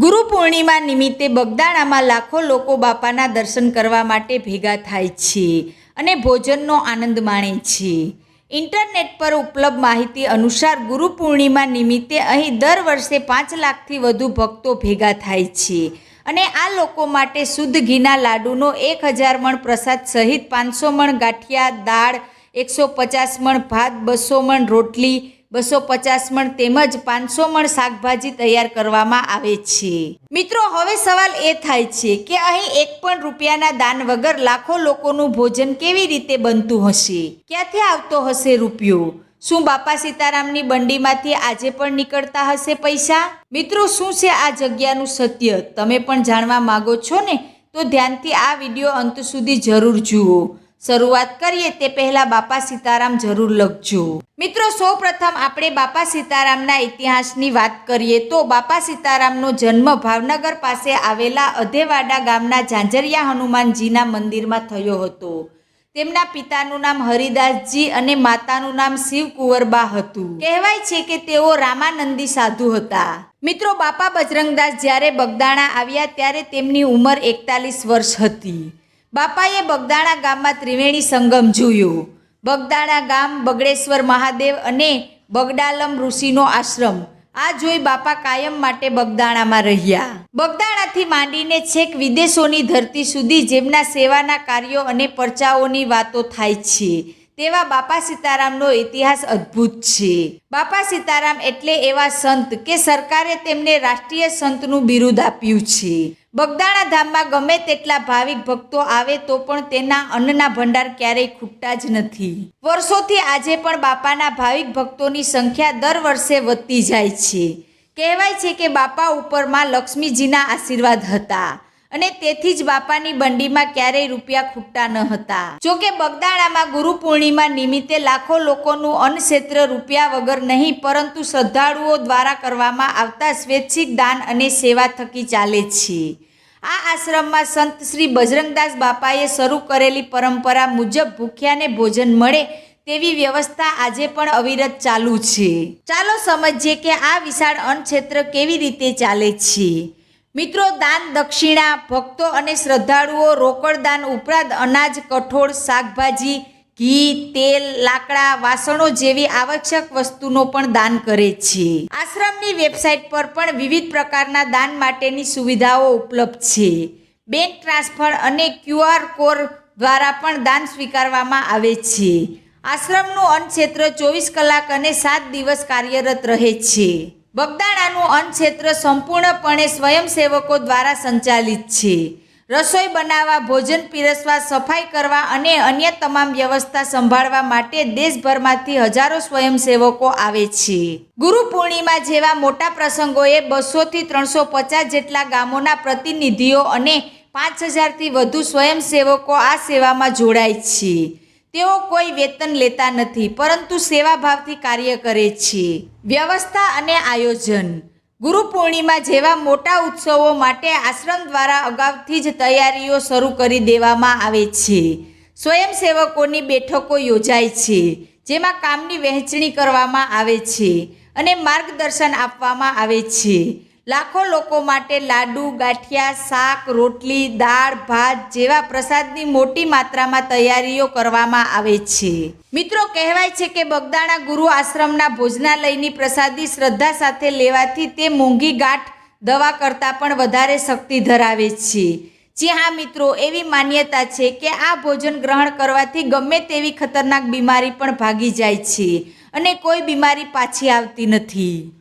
ગુરુ પૂર્ણિમા નિમિત્તે બગદાણામાં લાખો લોકો બાપાના દર્શન કરવા માટે ભેગા થાય છે અને ભોજનનો આનંદ માણે છે. ઇન્ટરનેટ પર ઉપલબ્ધ માહિતી અનુસાર ગુરુ પૂર્ણિમા નિમિત્તે અહીં દર વર્ષે 5 લાખથી વધુ ભક્તો ભેગા થાય છે અને આ લોકો માટે શુદ્ધ ઘીના લાડુનો 1000 મણ પ્રસાદ સહિત 500 મણ ગાંઠિયા, દાળ, 150 મણ ભાત, 200 મણ રોટલી, 250 મણ તેમજ 500 મણ શાકભાજી તૈયાર કરવામાં આવે છે. મિત્રો, હવે સવાલ એ થાય છે કે અહીં 1 પણ રૂપિયાના દાન વગર લાખો લોકોનું ભોજન કેવી રીતે બનતું હશે? ક્યાંથી આવતો હશે રૂપિયો? શું બાપા સીતારામની બંડીમાંથી આજે પણ નીકળતા હશે પૈસા? મિત્રો, શું છે આ જગ્યાનું સત્ય? તમે પણ જાણવા માંગો છો ને? તો ધ્યાનથી આ વિડીયો અંત સુધી જરૂર જુઓ. શરૂઆત કરીએ તે પહેલાં બાપા સીતારામ જરૂર લખજો. મિત્રો, સૌપ્રથમ આપણે બાપા સીતારામના ઇતિહાસની વાત કરીએ તો બાપા સીતારામનો જન્મ ભાવનગર પાસે આવેલા અધેવાડા ગામના ઝાંઝરિયા હનુમાનજીના મંદિરમાં થયો હતો. તેમના પિતાનું નામ હરિદાસજી અને માતાનું નામ શિવકુંવરબા હતું. કહેવાય છે કે તેઓ રામાનંદી સાધુ હતા. મિત્રો, બાપા બજરંગદાસ જ્યારે બગદાણા આવ્યા ત્યારે તેમની ઉંમર 41 વર્ષ હતી. બાપાએ બગદાણા ગામમાં ત્રિવેણી સંગમ જોયો. બગદાણા ગામ, બગડેશ્વર મહાદેવ અને બગડાલમ ઋષિનો આશ્રમ આ જોઈ બાપા કાયમ માટે બગદાણામાં રહ્યા. બગદાણાથી માંડીને છેક વિદેશોની ધરતી સુધી જેમના સેવાના કાર્યો અને પરચાઓની વાતો થાય છે તેવા બાપા સીતારામનો ઇતિહાસ અદ્ભુત છે. બાપા સીતારામ એટલે એવા સંત કે સરકારે તેમને રાષ્ટ્રીય સંતનું બિરુદ આપ્યું છે. બગદાણા ધામમાં ગમે તેટલા ભાવિક ભક્તો આવે તો પણ તેના અન્નના ભંડાર ક્યારેય ખૂટતા જ નથી. વર્ષોથી આજે પણ બાપાના ભાવિક ભક્તોની સંખ્યા દર વર્ષે વધતી જાય છે. કહેવાય છે કે બાપા ઉપર માં લક્ષ્મીજીના આશીર્વાદ હતા અને તેથી જ બાપાની બંડીમાં ક્યારેય રૂપિયા ખૂટતા ન હતા. જોકે બગદાણામાં ગુરુ પૂર્ણિમા નિમિત્તે લાખો લોકોનું અન્નક્ષેત્ર રૂપિયા વગર નહીં પરંતુ શ્રદ્ધાળુઓ દ્વારા કરવામાં આવતા સ્વૈચ્છિક દાન અને સેવા થકી ચાલે છે. આ આશ્રમમાં સંત શ્રી બજરંગદાસ બાપાએ શરૂ કરેલી પરંપરા મુજબ ભૂખ્યાને ભોજન મળે તેવી વ્યવસ્થા આજે પણ અવિરત ચાલુ છે. ચાલો સમજીએ કે આ વિશાળ અન્નક્ષેત્ર કેવી રીતે ચાલે છે. મિત્રો, દાન દક્ષિણા, ભક્તો અને શ્રદ્ધાળુઓ રોકડ દાન ઉપરાંત અનાજ, કઠોળ, શાકભાજી, ઘી, તેલ, લાકડા, વાસણો જેવી આવશ્યક વસ્તુનો પણ દાન કરે છે. આશ્રમની વેબસાઇટ પર પણ વિવિધ પ્રકારના દાન માટેની સુવિધાઓ ઉપલબ્ધ છે. બેંક ટ્રાન્સફર અને QR કોડ દ્વારા પણ દાન સ્વીકારવામાં આવે છે. આશ્રમનું અન્નક્ષેત્ર 24 કલાક અને 7 દિવસ કાર્યરત રહે છે. બગદાણાનું અન્નક્ષેત્ર સંપૂર્ણપણે સ્વયંસેવકો દ્વારા સંચાલિત છે. રસોઈ બનાવવા, ભોજન પીરસવા, સફાઈ કરવા અને અન્ય તમામ વ્યવસ્થા સંભાળવા માટે દેશભરમાંથી હજારો સ્વયંસેવકો આવે છે. ગુરુ પૂર્ણિમા જેવા મોટા પ્રસંગોએ 200થી 350 જેટલા ગામોના પ્રતિનિધિઓ અને 5000થી વધુ સ્વયંસેવકો આ સેવામાં જોડાય છે. તેઓ કોઈ વેતન લેતા નથી પરંતુ સેવાભાવથી કાર્ય કરે છે. વ્યવસ્થા અને આયોજન. ગુરુ પૂર્ણિમા જેવા મોટા ઉત્સવો માટે આશ્રમ દ્વારા અગાઉથી જ તૈયારીઓ શરૂ કરી દેવામાં આવે છે. સ્વયંસેવકોની બેઠકો યોજાય છે જેમાં કામની વહેંચણી કરવામાં આવે છે અને માર્ગદર્શન આપવામાં આવે છે. લાખો લોકો માટે લાડુ, ગાંઠિયા, શાક, રોટલી, દાળ, ભાત જેવા પ્રસાદની મોટી માત્રામાં તૈયારીઓ કરવામાં આવે છે. મિત્રો, કહેવાય છે કે બગદાણા ગુરુ આશ્રમના ભોજનાલયની પ્રસાદી શ્રદ્ધા સાથે લેવાથી તે મોંઘી ગાંઠ દવા કરતાં પણ વધારે શક્તિ ધરાવે છે. જી હા મિત્રો, એવી માન્યતા છે કે આ ભોજન ગ્રહણ કરવાથી ગમે તેવી ખતરનાક બીમારી પણ ભાગી જાય છે અને કોઈ બીમારી પાછી આવતી નથી.